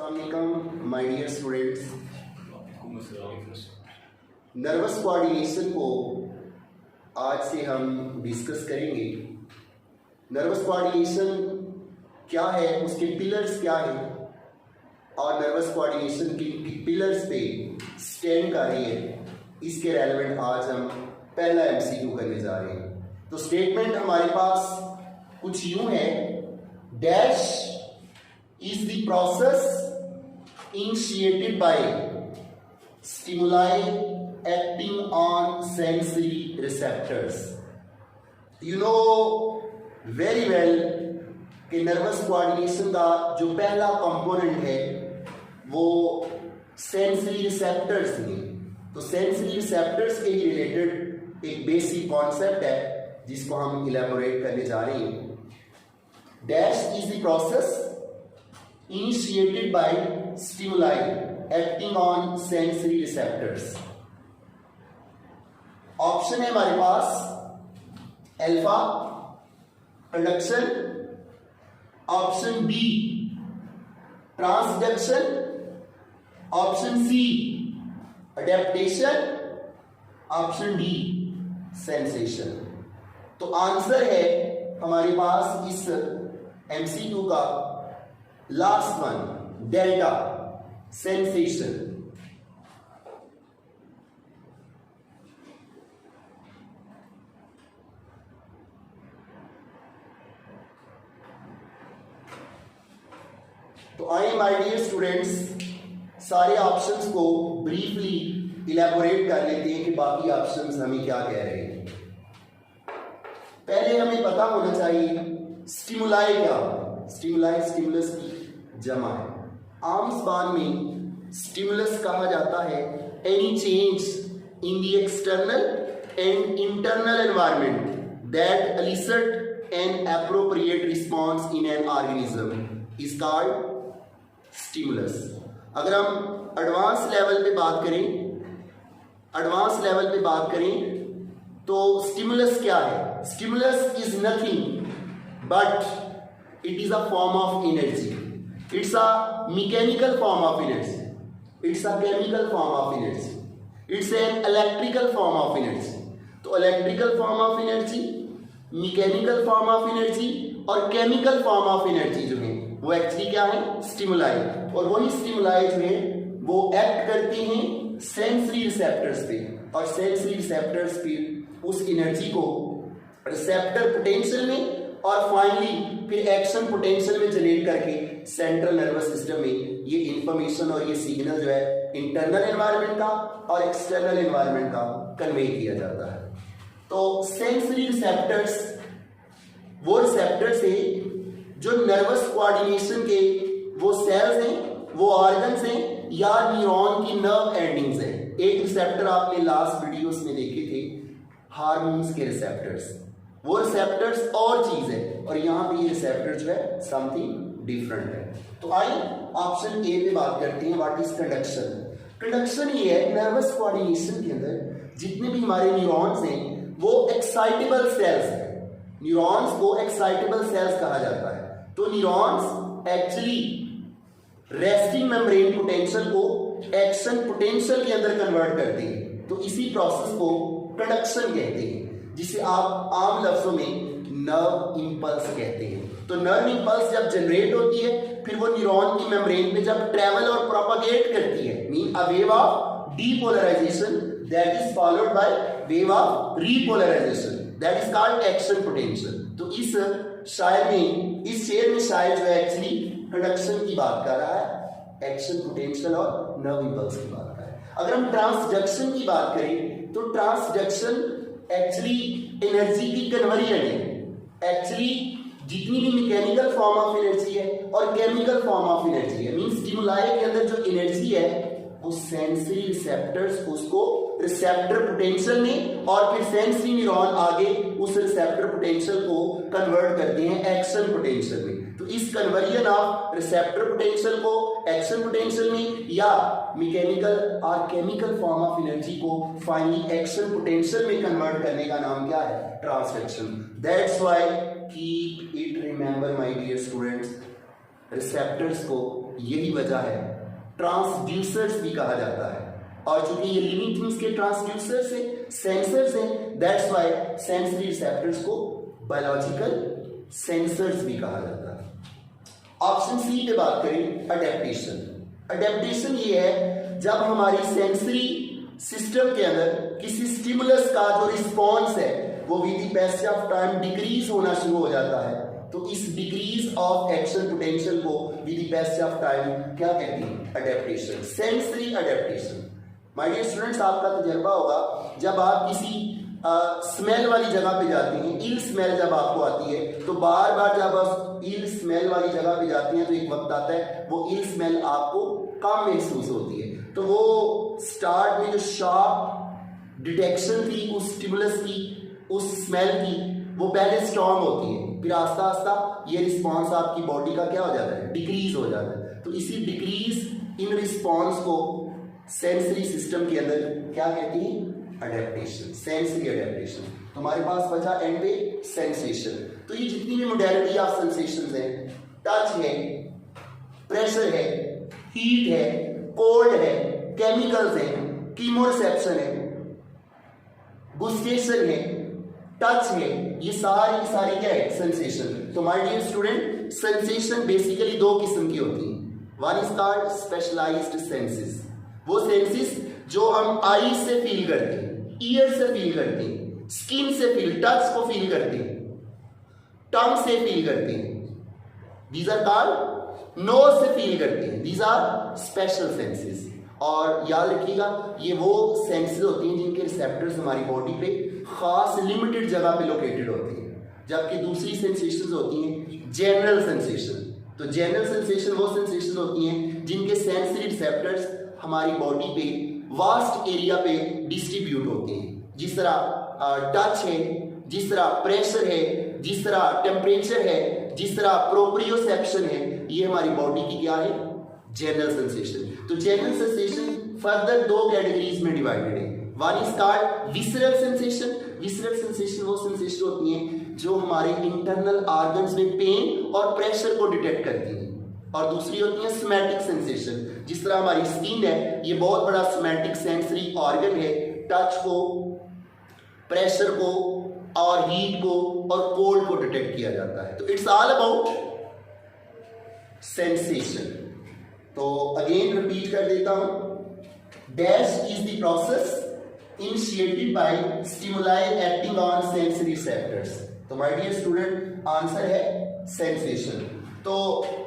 अस्सलामुअलैकुम my dear students. Nervous coordination को आज से हम डिस्कस करेंगे। नर्वस कोऑर्डिनेशन क्या है, उसके पिलर्स क्या हैं और नर्वस कोऑर्डिनेशन के पिलर्स पे स्टैंड कर रही है, इसके रेलेवेंट आज हम पहला एमसीक्यू करने जा रहे हैं। तो स्टेटमेंट हमारे पास कुछ यूं है, dash is the process initiated by stimuli acting on sensory receptors. You know very well कि नर्वस कोऑर्डिनेशन का जो पहला कंपोनेंट है वो सेंसरी रिसेप्टर्स हैं। तो सेंसरी रिसेप्टर्स के ही रिलेटेड एक बेसिक कॉन्सेप्ट है जिसको हम इलेबोरेट करने जा रहे हैं। Dash is the process initiated by stimuli acting on sensory receptors. Option है हमारे पास alpha production, option B transduction, option C adaptation, option D sensation. तो आंसर है हमारे पास इस एमसीक्यू का लास्ट वन, डेल्टा सेंसेशन। तो आइए माय डियर स्टूडेंट्स सारे ऑप्शंस को ब्रीफली इलेबोरेट कर लेते हैं कि बाकी ऑप्शंस हमें क्या कह रहे हैं। पहले हमें पता होना चाहिए स्टिमुलाई क्या है। स्टिमुलाई स्टिमुलस की जमा है। आम ज़बान में स्टिमुलस कहा जाता है any change in the external and internal environment that elicit an appropriate response in an organism is called stimulus. अगर हम एडवांस लेवल पे बात करें तो स्टिमुलस क्या है? Stimulus is nothing but it is a form of energy. It's a mechanical form of energy. It's a chemical form of energy. It's an electrical form of energy. तो electrical form of energy, mechanical form of energy और chemical form of energy जो है वो actually क्या है? Stimuli. और वही stimuli जो है वो एक्ट करती हैं सेंसरी रिसेप्टर्स पे, और सेंसरी रिसेप्टर्स पे उस एनर्जी को रिसेप्टर पोटेंशियल में और फाइनली फिर एक्शन पोटेंशियल में जनरेट करके सेंट्रल नर्वस सिस्टम में ये इंफॉर्मेशन और ये सिग्नल जो है इंटरनल एनवायरनमेंट का और एक्सटर्नल एनवायरनमेंट का कन्वे किया जाता है। तो सेंसरी रिसेप्टर्स वो रिसेप्टर्स है जो नर्वस कोऑर्डिनेशन के वो सेल्स हैं, वो ऑर्गन्स हैं या न्यूरॉन की नर्व एंडिंग्स हैं। एक रिसेप्टर आपने लास्ट वीडियोस में देखे थे, हार्मोन्स के रिसेप्टर्स। वो रिसेप्टर्स और चीज है और यहाँ पे ये रिसेप्टर जो है समथिंग डिफरेंट है। तो आइए ऑप्शन ए पे बात करते हैं, व्हाट इज कंडक्शन। कंडक्शन ये है नर्वस कोऑर्डिनेशन के अंदर जितने भी हमारे न्यूरॉन्स हैं वो एक्साइटेबल सेल्स हैं। न्यूरॉन्स को एक्साइटेबल सेल्स कहा जाता है। तो neurons actually resting membrane potential को एक्शन पोटेंशियल के अंदर कन्वर्ट करते हैं। तो इसी प्रोसेस को कंडक्शन कहते हैं, जिसे आप आम लफ्जों में नर्व इंपल्स कहते हैं। तो नर्व इंपल्स जब जनरेट होती है फिर वो न्यूरॉन की मेम्ब्रेन पे जब ट्रेवल और प्रोपागेट करती है, mean a wave of depolarisation that is followed by wave of repolarisation that is called action potential. तो इस शेर में शायर जो है एक्चुअली कंडक्शन की बात कर रहा है, एक्शन पोटेंशियल और नर्व इंपल्स की बात कर रहा है। अगर हम ट्रांसडक्शन की बात करें तो ट्रांसडक्शन एक्चुअली एनर्जी की कन्वर्जन है। एक्चुअली जितनी भी मैकेनिकल फॉर्म ऑफ एनर्जी है और केमिकल फॉर्म ऑफ एनर्जी है, मीन स्टिमुलाई के अंदर जो एनर्जी है वो सेंसरी रिसेप्टर्स उसको रिसेप्टर पोटेंशियल में और फिर सेंसरी न्यूरॉन आगे उस रिसेप्टर पोटेंशियल को कन्वर्ट करते हैं एक्शन पोटेंशियल में। तो इस कन्वर्जन ऑफ रिसेप्टर पोटेंशियल को एक्शन पोटेंशियल में या मैकेनिकल और केमिकल फॉर्म ऑफ एनर्जी को फाइनली एक्शन पोटेंशियल में कन्वर्ट करने का नाम क्या है? Transduction. That's why keep it remember my dear students, receptors को यही वजह है ट्रांसड्यूसर्स भी कहा जाता है। और चूंकि ये लिविंग थिंग्स के ट्रांसड्यूसर्स है, सेंसर्स हैं, दैट्स व्हाई सेंसरी रिसेप्टर्स को बायोलॉजिकल सेंसर्स भी कहा जाता है। ऑप्शन सी पे बात करें, अडेप्टेशन। अडेप्टेशन ये है जब हमारी सेंसरी सिस्टम के अंदर किसी स्टिमुलस का जो रिस्पॉन्स है वो with the passage of time decrease होना शुरू हो जाता है, तो इस डिक्रीज ऑफ एक्शन पोटेंशियल को with the passage of time क्या कहते हैं? Adaptation, sensory adaptation. My dear students, आपका तजर्बा होगा जब आप किसी स्मेल वाली जगह पे जाते हैं, इल स्मेल जब आपको आती है तो बार बार जब आप इल स्मेल वाली जगह पे जाते हैं तो एक वक्त आता है वो इल स्मेल आपको कम महसूस होती है। तो वो स्टार्ट में जो शार्प डिटेक्शन थी उस स्टिमुलस की, उस स्मेल की, वो पहले स्ट्रॉन्ग होती है, फिर आस्ता आस्ता ये रिस्पॉन्स आपकी बॉडी का क्या हो जाता है? डिक्रीज हो जाता है। तो इसी डिक्रीज इन रिस्पॉन्स को सेंसरी सिस्टम के अंदर क्या कहती है? Adaptation, sensory adaptation. तो हमारे पास बचा एंड पे सेंसेशन। तो ये जितनी भी मोडेलिटी ऑफ सेंसेशंस है, टच है, प्रेशर है, हीट है, कोल्ड है, केमिकल्स है, कीमोरिसेप्शन है, गुस्टेशन है, टच है, ये सारी की सारी क्या है? सेंसेशन। तो my dear student, sensation basically दो किस्म की होती हैं। One is called specialised senses, वो सेंसेस जो हम आई से फील करते हैं, ईयर से फील करते हैं, स्किन से फील, टच को फील करते हैं, टंग से फील करते हैं, दीज आर कॉल्ड, नोज से फील करते हैं, दीज आर स्पेशल सेंसेस। और याद रखिएगा ये वो सेंसेस होती हैं जिनके रिसेप्टर्स हमारी बॉडी पे खास लिमिटेड जगह पे लोकेटेड होती हैं, जबकि दूसरी सेंसेशंस होती हैं जनरल सेंसेशन। तो जनरल सेंसेशन वो सेंसेशन होती हैं जिनके सेंसरी रिसेप्टर्स हमारी बॉडी पे वास्ट एरिया पे डिस्ट्रीब्यूट होते हैं, जिस तरह टच है, जिस तरह प्रेशर है, जिस तरह टेम्परेचर है, जिस तरह प्रोप्रियोसेप्शन है, ये हमारी बॉडी की क्या है? General sensation. तो जनरल सेंसेशन फर्दर दो कैटेगरीज में डिवाइडेड है। One is called visceral sensation. Visceral sensation वो सेंसेशन होती हैं जो हमारे इंटरनल ऑर्गन्स में पेन और प्रेशर को डिटेक्ट करती हैं, और दूसरी होती है सोमैटिक सेंसेशन। जिस तरह हमारी स्किन है, ये बहुत बड़ा सोमैटिक सेंसरी ऑर्गन है, टच को, प्रेशर को और हीट को और कोल्ड को डिटेक्ट किया जाता है। तो इट्स ऑल अबाउट सेंसेशन। तो अगेन रिपीट कर देता हूं, dash is the process initiated by stimuli acting on sensory receptors. तो माय डियर स्टूडेंट, आंसर है सेंसेशन। तो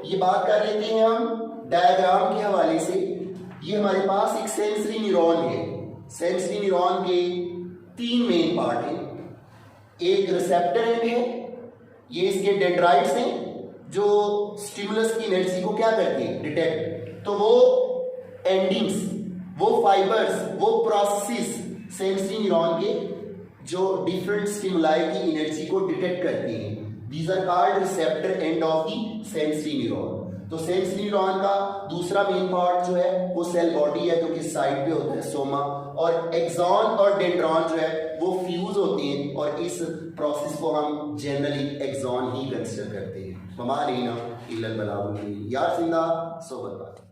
ये बात कर लेते हैं हम डायग्राम के हवाले से। ये हमारे पास एक सेंसरी न्यूरॉन है। सेंसरी न्यूरॉन के तीन मेन पार्ट हैं। एक रिसेप्टर एंड है, ये इसके डेंड्राइट्स हैं जो स्टिमुलस की एनर्जी को क्या करते हैं? डिटेक्ट। तो वो एंडिंग्स, वो फाइबर्स, वो प्रोसेसेस सेंसरी न्यूरॉन के जो डिफरेंट स्टिमुलाई की एनर्जी को डिटेक्ट करती हैं, these are called receptor end of the sensory neuron। तो सेंसरी न्यूरॉन का दूसरा मेन पार्ट जो है वो सेल बॉडी है, जो कि साइड पे होता है, सोमा, और एक्सॉन और डेंड्रॉन जो है वो फ्यूज होते हैं, और इस प्रोसेस को हम जनरली एक्सॉन ही कंसिडर करते हैं। ममा लीना इल्लल बलागुल, यार जिंदा सोबत।